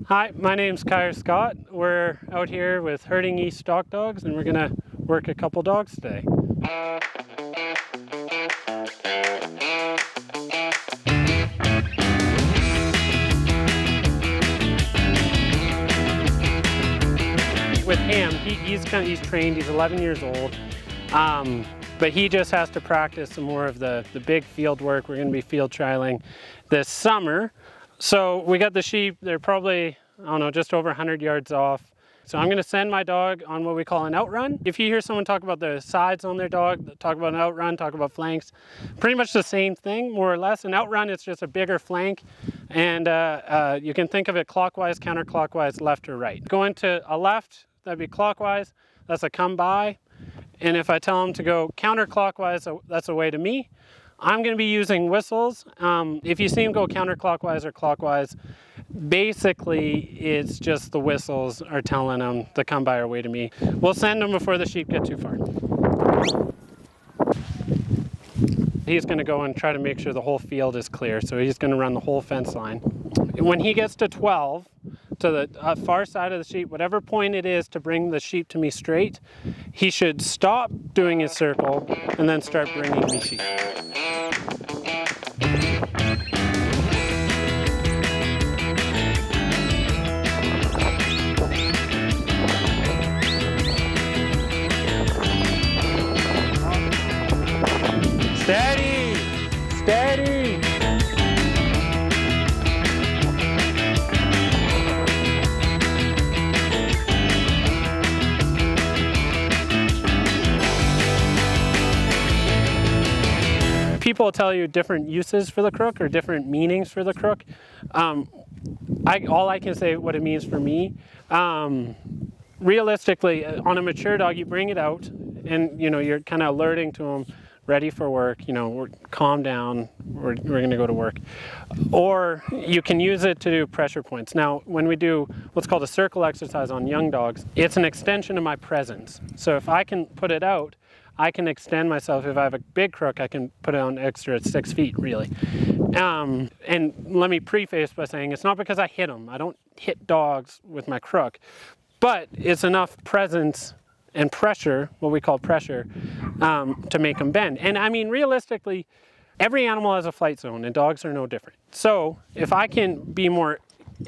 Hi, my name's Kyer Scott. We're out here with Herding East Stock Dogs, and we're gonna work a couple dogs today. With him, he's trained. He's 11 years old, but he just has to practice some more of the big field work. We're gonna be field trialing this summer. So we got the sheep, they're probably, I don't know, just over 100 yards off. So I'm gonna send my dog on what we call an outrun. If you hear someone talk about the sides on their dog, talk about an outrun, talk about flanks, pretty much the same thing, more or less. An outrun is just a bigger flank, and you can think of it clockwise, counterclockwise, left or right. Going to a left, that'd be clockwise, that's a come by. And if I tell them to go counterclockwise, that's a way to me. I'm going to be using whistles. If you see them go counterclockwise or clockwise, basically it's just the whistles are telling them to come by or way to me. We'll send them before the sheep get too far. He's going to go and try to make sure the whole field is clear, so he's going to run the whole fence line. When he gets to 12, to the far side of the sheep, whatever point it is to bring the sheep to me straight, he should stop doing his circle and then start bringing me sheep. Steady! Steady! People tell you different uses for the crook or different meanings for the crook. All I can say what it means for me. Realistically, on a mature dog, you bring it out and you're kind of alerting to them, ready for work, we're calm down, we're going to go to work. Or you can use it to do pressure points. Now, when we do what's called a circle exercise on young dogs, it's an extension of my presence. So if I can put it out, I can extend myself. If I have a big crook, I can put it on extra at 6 feet, really. And let me preface by saying it's not because I hit them. I don't hit dogs with my crook, but it's enough presence and pressure, what we call pressure, to make them bend. And I mean, realistically, every animal has a flight zone, and dogs are no different. So if I can be more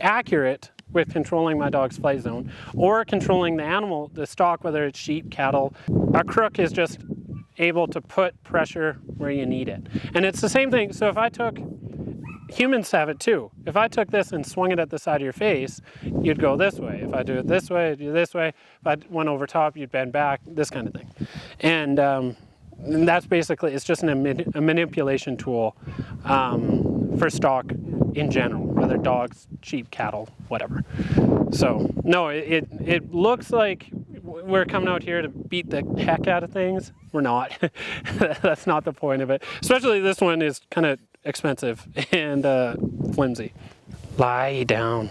accurate with controlling my dog's flight zone or controlling the animal, the stock, whether it's sheep, cattle, a crook is just able to put pressure where you need it. And it's the same thing. So if I took, humans have it too. If I took this and swung it at the side of your face, you'd go this way. If I do it this way, I'd do this way. If I went over top, you'd bend back, this kind of thing. And that's basically, it's just a manipulation tool for stock in general, whether dogs, sheep, cattle, whatever. So no, it looks like we're coming out here to beat the heck out of things. We're not. That's not the point of it. Especially this one is kind of expensive and flimsy. Lie down.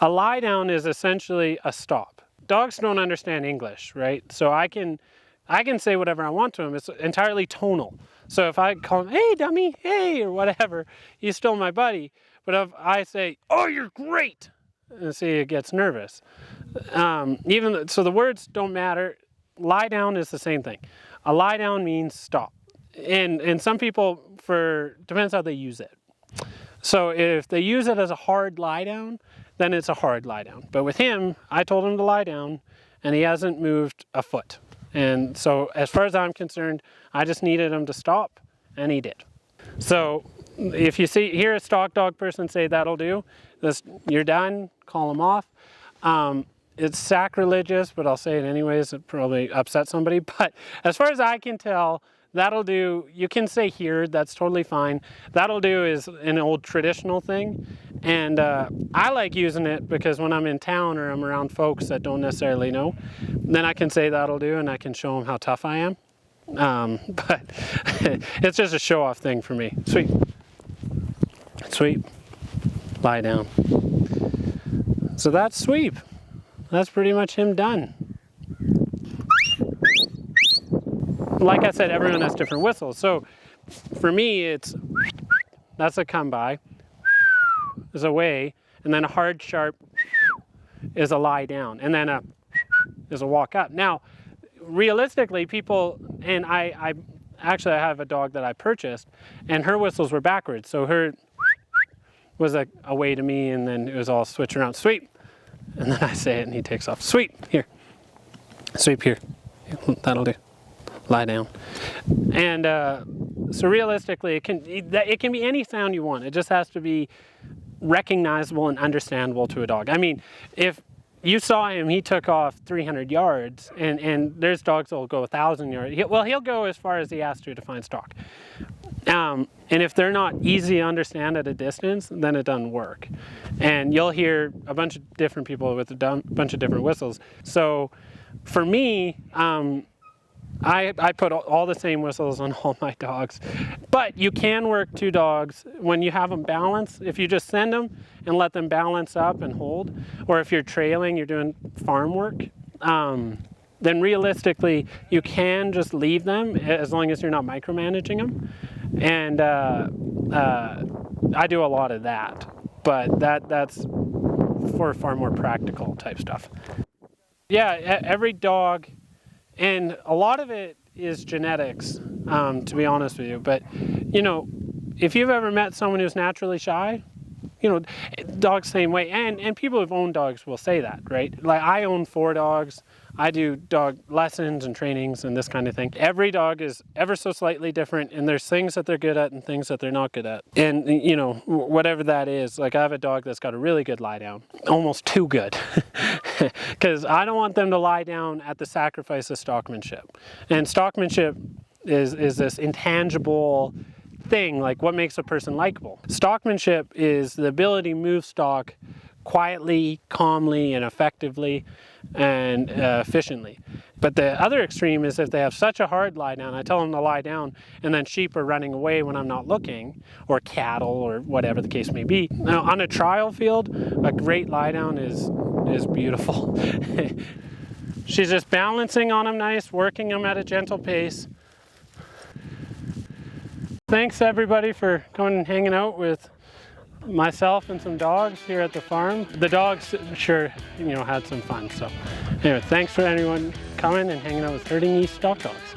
A lie down is essentially a stop. Dogs don't understand English, right? So I can say whatever I want to him. It's entirely tonal. So if I call him, hey dummy, hey, or whatever, he's still my buddy. But if I say, oh, you're great, and see, it gets nervous. So the words don't matter. Lie down is the same thing. A lie down means stop. And some people, depends how they use it. So if they use it as a hard lie down, then it's a hard lie down. But with him, I told him to lie down, and he hasn't moved a foot. And so as far as I'm concerned, I just needed him to stop, and he did. So if you hear a stock dog person say that'll do, you're done, call him off. It's sacrilegious, but I'll say it anyways. It probably upset somebody. But as far as I can tell, that'll do. You can say here, that's totally fine. That'll do is an old traditional thing. And I like using it because when I'm in town or I'm around folks that don't necessarily know, then I can say that'll do and I can show them how tough I am. But it's just a show-off thing for me. Sweep. Sweep. Lie down. So that's sweep. That's pretty much him done. Like I said, everyone has different whistles. So for me, that's a come by, is away, and then a hard, sharp is a lie down, and then a is a walk up. Now, realistically, people, and I actually have a dog that I purchased, and her whistles were backwards. So her was a way to me, and then it was all switch around, sweep, and then I say it, and he takes off, sweep, here, sweep here, that'll do, lie down. And so realistically, it can be any sound you want. It just has to be recognizable and understandable to a dog. I mean, if you saw him, he took off 300 yards, and there's dogs that will go 1,000 yards. He'll go as far as he has to find stock. And if they're not easy to understand at a distance, then it doesn't work. And you'll hear a bunch of different people with a bunch of different whistles. So for me, I put all the same whistles on all my dogs. But you can work two dogs when you have them balanced. If you just send them and let them balance up and hold, or if you're trailing, you're doing farm work, then realistically you can just leave them as long as you're not micromanaging them. And I do a lot of that, but that's for far more practical type stuff. Yeah, every dog, and a lot of it is genetics, to be honest with you. But, you know, if you've ever met someone who's naturally shy, you know, dogs same way. And people who've owned dogs will say that, right? Like, I own 4 dogs. I do dog lessons and trainings and this kind of thing. Every dog is ever so slightly different, and there's things that they're good at and things that they're not good at. And, you know, whatever that is, like I have a dog that's got a really good lie down, almost too good, because I don't want them to lie down at the sacrifice of stockmanship. And stockmanship is this intangible thing, like what makes a person likable. Stockmanship is the ability to move stock quietly, calmly, and effectively, and efficiently. But the other extreme is if they have such a hard lie down, I tell them to lie down, and then sheep are running away when I'm not looking, or cattle, or whatever the case may be. Now, on a trial field, a great lie down is beautiful. She's just balancing on them nice, working them at a gentle pace. Thanks everybody for coming and hanging out with myself and some dogs here at the farm. The dogs sure, you know, had some fun. So anyway, thanks for anyone coming and hanging out with Herding East Stock Dogs.